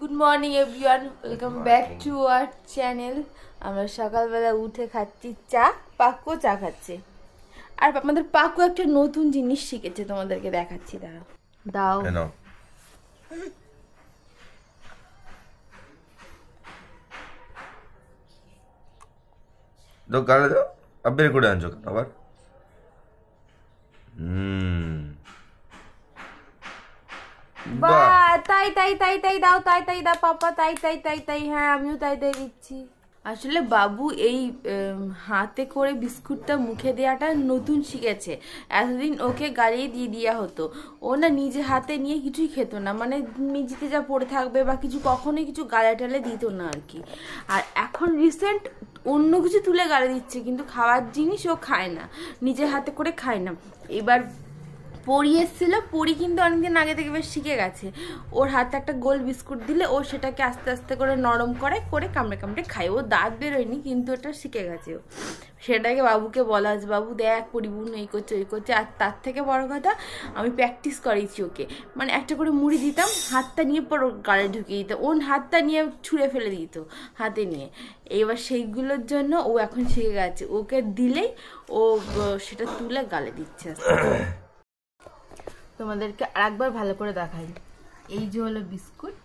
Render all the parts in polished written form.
Good morning everyone, welcome back to our channel. আমরা সকালবেলা উঠে খাচ্ছি চা, পাক্কু চা খাচ্ছে। আর আমাদের পাক্কু একটা নতুন জিনিস শিখেছে, তোমাদেরকে দেখাচ্ছি। দাও দাও গালে দাও। আবার করে আনছো আবার। বাহ, তাই তাই তাই তাই দাও, তাই তাই দাও পাপা, তাই তাই তাই তাই। হ্যাঁ, আমিও তাই তাই দিচ্ছি। আসলে বাবু এই হাতে করে বিস্কুটটা মুখে দেওয়াটা নতুন শিখেছে। এতদিন ওকে গালিয়ে দিয়ে দেওয়া হতো। ও না নিজে হাতে নিয়ে কিছুই খেত না, মানে মেঝেতে যা পড়ে থাকবে বা কিছু, কখনোই কিছু গালে টালে দিত না আর কি। আর এখন রিসেন্ট অন্য কিছু তুলে গালে দিচ্ছে, কিন্তু খাওয়ার জিনিস ও খায় না, নিজে হাতে করে খায় না। এবার পরি এসেছিল, পরি কিন্তু অনেকদিন আগে থেকে বেশ শিখে গেছে। ওর হাতে একটা গোল বিস্কুট দিলে ও সেটাকে আস্তে আস্তে করে নরম করে করে কামড়ে কামড়ে খায়। ও দাঁত বেরোয়নি, কিন্তু ওটা শিখে গেছে ও। সেটাকে বাবুকে বলা আছে, বাবু দেখ পরিবুন এই করছে ওই করছে। আর তার থেকে বড় কথা, আমি প্র্যাকটিস করিয়েছি ওকে। মানে একটা করে মুড়ি দিতাম, হাতটা নিয়ে পর গালে ঢুকিয়ে দিতাম, ওর হাতটা নিয়ে ছুঁড়ে ফেলে দিত হাতে নিয়ে। এবার সেইগুলোর জন্য ও এখন শিখে গেছে, ওকে দিলেই ও সেটা তুলে গালে দিচ্ছে। তোমাদেরকে আরেকবার ভালো করে দেখাই। এই যে হলো বিস্কুট।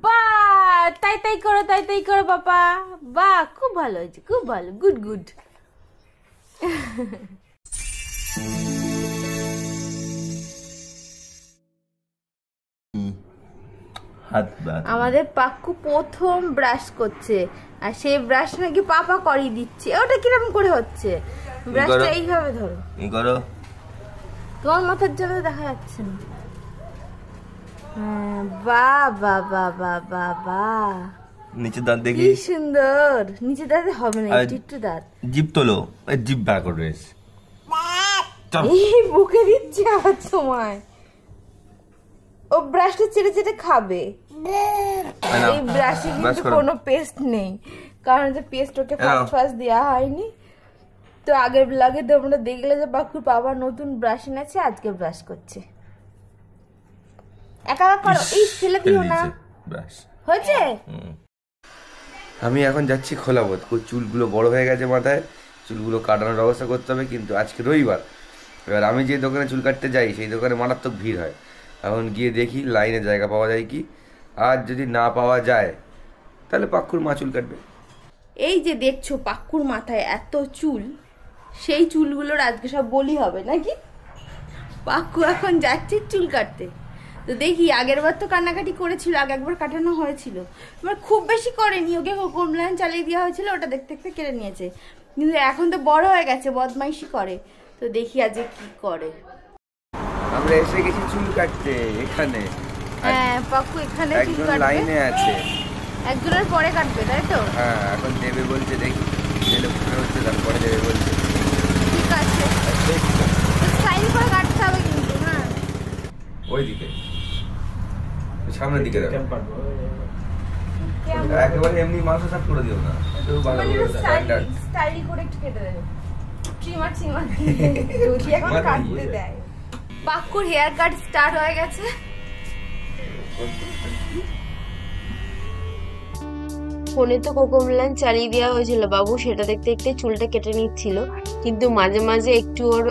বাহ, তাই তাই করো, তাই তাই করো বাবা। বাহ, খুব ভালো হয়েছে, খুব ভালো, গুড গুড। আমাদের পাক্কু প্রথম ব্রাশ করছে, আর সেই ব্রাশ নাকি পাপা করিয়ে দিচ্ছে। ওটা কিরকম করে হচ্ছে? ব্রাশটা এইভাবে ধরো, তোমার মাথার জন্য দেখা যাচ্ছে না। হ্যাঁ, বাহ বাহ বাহ বাহ বাহ বাহ। নিচে দাঁত দেখি, কি সুন্দর। নিচে দাঁতে হবে না, একটু দাঁত। জিভ তোলো, জিভ বার করে এই বুকে দিচ্ছে আবার সময়। ও ব্রাশটা চেটে চেটে খাবে। এই ব্রাশে কিন্তু কোনো পেস্ট নেই, কারণ যে পেস্ট ওকে ফার্স্ট দেওয়া হয়নি। তো আগের ব্লগে তোমরা দেখলে যে পাক্কুর বাবা নতুন ব্রাশ এনেছে, আজকে ব্রাশ করছে। একা একা করো, এই ফেলে দিও না। ব্রাশ হয়েছে? আমি এখন যাচ্ছি খোলাবত। চুলগুলো বড় হয়ে গেছে মাথায়, চুলগুলো কাটানোর ব্যবস্থা করতে হবে। কিন্তু আজকে রবিবার, এবার আমি যে দোকানে চুল কাটতে যাই সেই দোকানে মারাত্মক ভিড় হয়। এখন গিয়ে দেখি লাইনে জায়গা পাওয়া যায় কি। আর যদি না পাওয়া যায় তাহলে পাক্কুর মা চুল কাটবে। এই যে দেখছো পাক্কুর মাথায় এত চুল, সেই চুলগুলোর আজকে সব বলি হবে নাকি। পাক্কু এখন যাচ্ছে চুল কাটতে। তো দেখি, আগের বার তো কান্নাকাটি করেছিল, আগে একবার কাটানো হয়েছিল। এবার খুব বেশি করেনি, ওকে কমলান চালিয়ে দেওয়া হয়েছিল, ওটা দেখতে দেখতে কেটে নিয়েছে। কিন্তু এখন তো বড় হয়ে গেছে, বদমাইশি করে। তো দেখি আজকে কি করে। আমরা এসে গেছি চুল কাটতে এখানে। হ্যাঁ, পাক্কু এখানে চুল কাটবে, লাইনে আছে। একজনের পরে কাটবে, তাই তো? হ্যাঁ, এখন দেবে বলছে, দেখি দিলে মনে হচ্ছে তারপরে দেবে বলছে। ঠিক আছে, স্টাইল করে কাটতে হবে কিন্তু। হ্যাঁ, ওইদিকে সামনের দিকে দাও, একেবারে এমনি মাংস সাফ করে দিও না, একটু ভালো করে স্টাইল করে একটু কেটে দেবে। ট্রিমার যদি এখন কাটতে দেয়। পাক্কুর হেয়ার কাট স্টার্ট হয়ে গেছে। ফোনে তো কোকোমেলান চালিয়ে দেওয়া হয়েছিল, বাবু সেটা দেখতে দেখতে চুলটা কেটে নিচ্ছিল। কিন্তু মাঝে মাঝে একটু ওর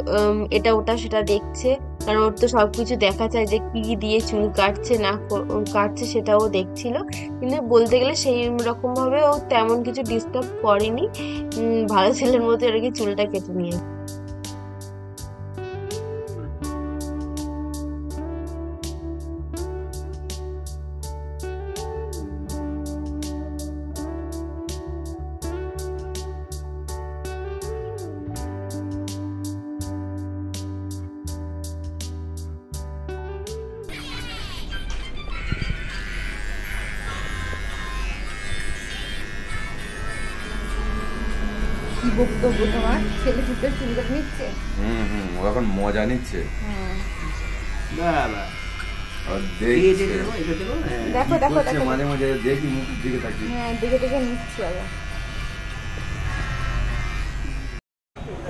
এটা ওটা সেটা দেখছে, কারণ ওর তো সবকিছু দেখা যায় যে কি দিয়ে চুল কাটছে না কাটছে, সেটাও দেখছিল। কিন্তু বলতে গেলে সেই রকম ভাবে ও তেমন কিছু ডিস্টার্ব করেনি, ভালো ছেলের মতো আর কি চুলটা কেটে নিয়ে। কি বক্তব্য তোমার? ছেলে দুটো চুল কাট নিচ্ছে। ও এখন মজা নিচ্ছে। দেখো দেখো দেখো, মাঝে মাঝে দেখি মুখের দিকে তাকিয়ে। হ্যাঁ, দেখে দেখে নিচ্ছে আবার।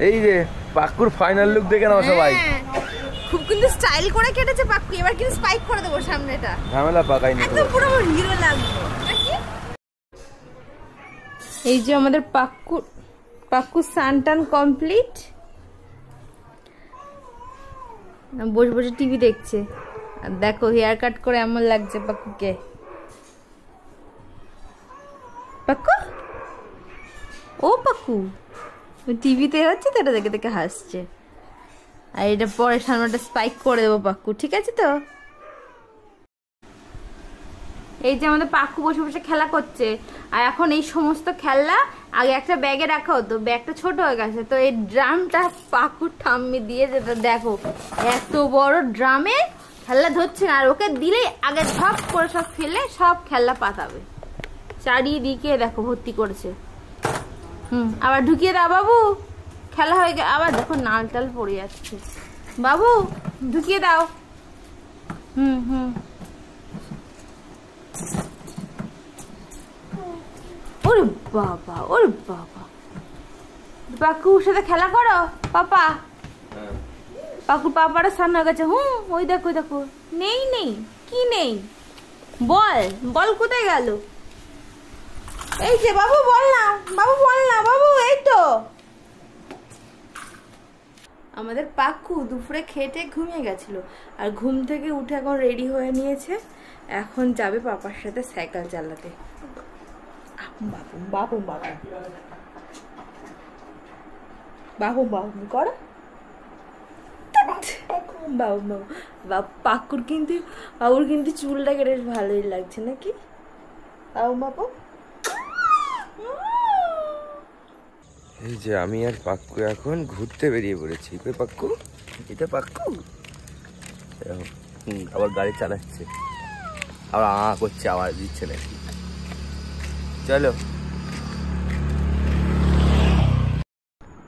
এই যে পাক্কুর ফাইনাল লুক দেখে নাও সবাই। খুব কিন্তু স্টাইল করে কেটেছে পাক্কু, এবার কিন্তু স্পাইক করে দেবো সামনেটা, ঝামেলা পাকাই না, একদম পুরো হিরো লাগবে নাকি। এই যে আমাদের পাক্কু সানটান কমপ্লিট, বসে বসে টিভি দেখছে। আর দেখো হেয়ার কাট করে এমন লাগছে পাক্কুকে। পাক্কু, ও পাক্কু টিভিতে হচ্ছে তো, এটা দেখে দেখে হাসছে। আর এটা পরে সামনেটা স্পাইক করে দেবো পাক্কু, ঠিক আছে তো। এই যে আমাদের পাক্কু বসে বসে খেলা করছে। আর এখন এই সমস্ত খেলনা আগে একটা ব্যাগে রাখা হতো, ব্যাগটা ছোট হয়ে গেছে, তো এই ড্রামটা পাক্কুর ঠাম্মি দিয়ে যেটা দেখো এত বড় ড্রামে খেলনা ধরছে না, আর ওকে দিলেই আগে ঝপ করে সব ফেলে সব খেলনা পাতাবে। চারিদিকে দেখো ভর্তি করেছে। আবার ঢুকিয়ে দাও বাবু, খেলা হয়ে গেছে। আবার দেখো নাল টাল পড়ে যাচ্ছে, বাবু ঢুকিয়ে দাও। ওরে বাবা, ওরে বাবা, পাকুর সাথে খেলা করো পাপা। পাকুর পাপারা সামনে হয়ে গেছে। ওই দেখো ওই দেখো, নেই নেই কি নেই, বল বল কোথায় গেল? এই যে বাবু বল না, বাবু বল না, বাবু এই তো। আমাদের পাক্কু দুপুরে খেটে ঘুমিয়ে গেছিল, আর ঘুম থেকে উঠে এখন রেডি হয়ে নিয়েছে, এখন যাবে পাপার সাথে সাইকেল চালাতে। বাবু বাবু বাবু বাবু বাবু কর বাবু বাবু। পাক্কুর কিন্তু বাবুর কিন্তু চুলটা কেটে ভালোই লাগছে নাকি বাবু বাবু। এই যে আমি আর পাক্কু এখন ঘুরতে বেরিয়ে পড়েছি। কই পাক্কু? এটা পাক্কু আবার গাড়ি চালাচ্ছে, আবার করছে, আওয়াজ দিচ্ছে নাকি। চলো।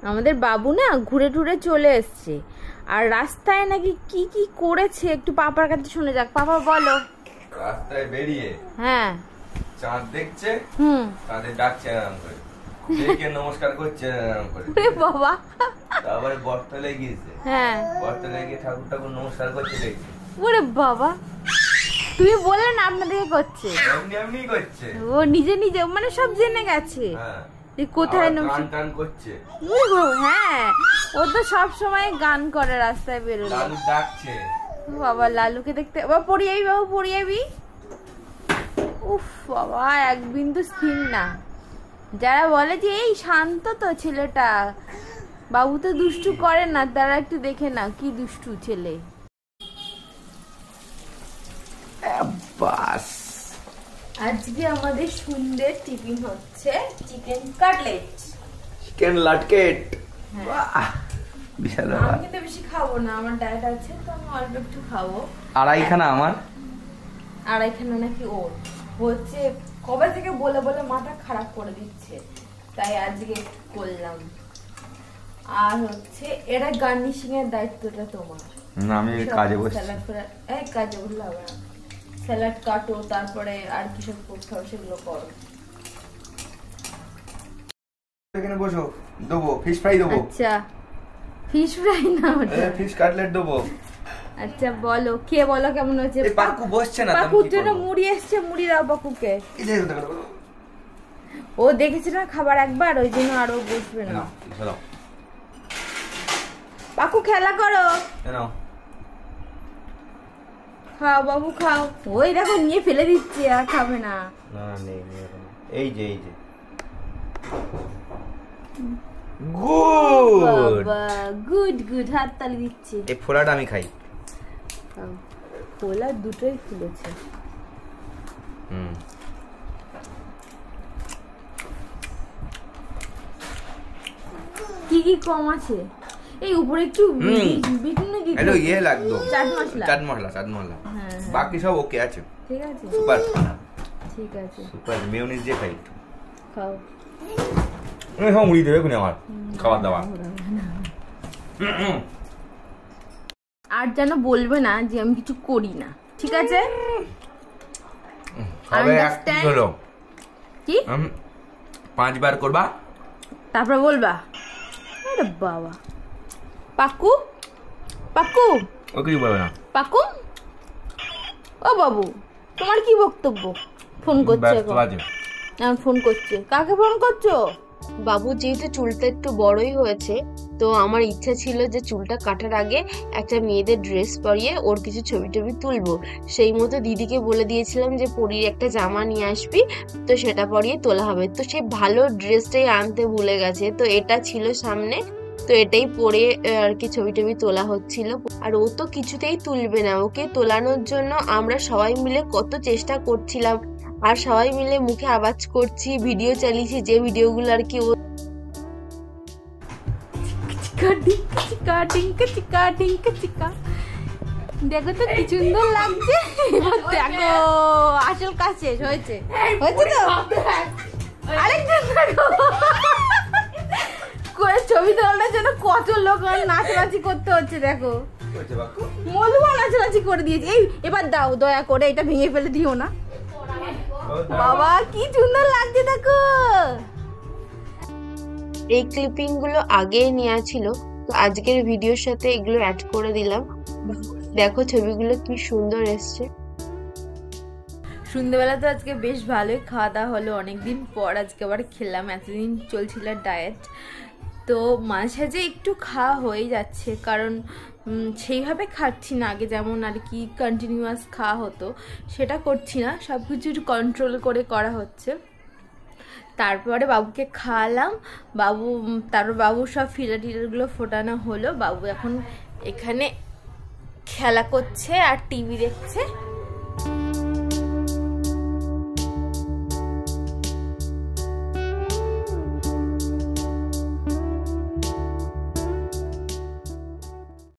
আমাদের বাবু না ঘুরে টুরে চলে এসছে, আর রাস্তায় নাকি কি কি করেছে একটু পাপার কাছে শুনে যাক। পাপা বলো। রাস্তায় বেরিয়ে হ্যাঁ চাঁদ দেখছে, তাদের ডাকছে আরাম করে, দেখে নমস্কার করছে আরাম করে। বাবা তারপরে বটতলায় গিয়েছে, হ্যাঁ বটতলায় গিয়ে ঠাকুর ঠাকুর নমস্কার করছে দেখছি। ওরে বাবা, তুমি বললে না আপনাদেরকে করছে, এমনি এমনি করছে, ও নিজে নিজে মানে সব জেনে গেছে। হ্যাঁ কোথায় গান টান করছে। হ্যাঁ ও তো সব সময় গান করে রাস্তায় বেরোলে। লালু ডাকছে। বাবা লালুকে দেখতে, বাবা পড়ে যাবি, বাবু পড়ে যাবি। উফ বাবা এক বিন্দু স্থির না। যারা বলে যে এই শান্ত তো ছেলেটা, বাবু তো দুষ্টু করে না, তারা একটু দেখে না কি দুষ্টু ছেলে। বাস আজকে আমাদের সুন্দর টিফিন হচ্ছে চিকেন কাটলেট, চিকেন লাটকেট। বিশাল। আমি কিন্তু বেশি খাবো না, আমার ডায়েট আছে তো আমি অল্প একটু খাবো। আড়াইখানা আমার, আড়াইখানা নাকি ওর হচ্ছে, কবে থেকে বলে বলে মাথা খারাপ করে দিচ্ছে, তাই আজকে করলাম। আর হচ্ছে এটা গার্নিশিং এর দায়িত্বটা তোমার। না আমি কাজে বসছি। স্যালাড কাজে বললে হবে না, স্যালাড কাটো, তারপরে আর কি সব করতে হবে সেগুলো করো। এখানে বসো, দেবো ফিশ ফ্রাই দেবো। আচ্ছা ফিশ ফ্রাই না, ওটা ফিশ কাটলেট দেবো। আচ্ছা বলো, কে বলো কেমন হয়েছে? পাক্কু বসছে না, পাকুর জন্য মুড়ি এসছে, মুড়ি দাও পাকুকে। ও দেখেছে না খাবার একবার, ওই জন্য আরো বসবে না। পাকু খেলা করো, খাও বাবু খাও। ওই দেখো নিয়ে ফেলে দিচ্ছে, আর খাবে না। এই যে এই যে গুড গুড গুড, হাত তালি দিচ্ছে। এই ফোলাটা আমি খাই। ফোলা দুটোই খুলেছে। কি কি কম আছে? এই উপরে একটু ইয়ে লাগতো, চাট মশলা, চাট মশলা। বাকি সব ওকে আছে, ঠিক আছে সুপার। ঠিক আছে সুপার মেয়োনিজ দিয়ে খাই। খাও। হ্যাঁ মুড়ি দেবে কোনে আমার খাবার দাবার। আর যেন বলবে না যে আমি কিছু করি না, ঠিক আছে? হলো কি 5 বার করবা, তারপর বলবা। আরে বাবা, পাক্কু পাক্কু ও কিছু বলবে না। পাকুম, ও বাবু তোমার কি বক্তব্য? ফোন করছে এখন, ফোন করছে। কাকে ফোন করছো? বাবু যেহেতু চুলটা একটু বড়ই হয়েছে, তো আমার ইচ্ছা ছিল যে চুলটা কাটার আগে একটা মেয়েদের ড্রেস পরিয়ে ওর কিছু ছবি টবি তুলবো। সেই মতো দিদিকে বলে দিয়েছিলাম যে পরির একটা জামা নিয়ে আসবি, তো সেটা পরিয়ে তোলা হবে। তো সে ভালো ড্রেসটাই আনতে ভুলে গেছে, তো এটা ছিল সামনে, তো এটাই পরে আর কি ছবি টবি তোলা হচ্ছিল। আর ও তো কিছুতেই তুলবে না। ওকে তোলানোর জন্য আমরা সবাই মিলে কত চেষ্টা করছিলাম, আর সবাই মিলে মুখে আওয়াজ করছি, ভিডিও চালিয়েছি, যে ভিডিওগুলো আর কি ও দেখো তো কি সুন্দর লাগছে। দেখো আসল কাজ শেষ হয়েছে, হয়েছে তো। আরেকজন ছবি তোলার জন্য কত লোক নাচানাচি করতে হচ্ছে। দেখো মধুয়া নাচানাচি করে দিয়েছে। এই এবার দাও দয়া করে, এটা ভেঙে ফেলে দিও না। বাবা কি সুন্দর লাগছে দেখো। এই ক্লিপিং গুলো আগে নেওয়া ছিল, তো আজকের ভিডিওর সাথে এগুলো অ্যাড করে দিলাম। দেখো ছবিগুলো কি সুন্দর এসছে। সন্ধ্যেবেলা তো আজকে বেশ ভালোই খাওয়া দাওয়া হলো, অনেকদিন পর আজকে আবার খেলাম। এতদিন চলছিল ডায়েট, তো মাঝে সাঝে একটু খাওয়া হয়ে যাচ্ছে, কারণ সেইভাবে খাচ্ছি না আগে যেমন আর কি কন্টিনিউয়াস খাওয়া হতো, সেটা করছি না, সব কিছু কন্ট্রোল করে করা হচ্ছে। তারপরে বাবুকে খাওয়ালাম, তারপর বাবুর সব ফিলার টিলারগুলো ফোটানো হলো। বাবু এখন এখানে খেলা করছে আর টিভি দেখছে।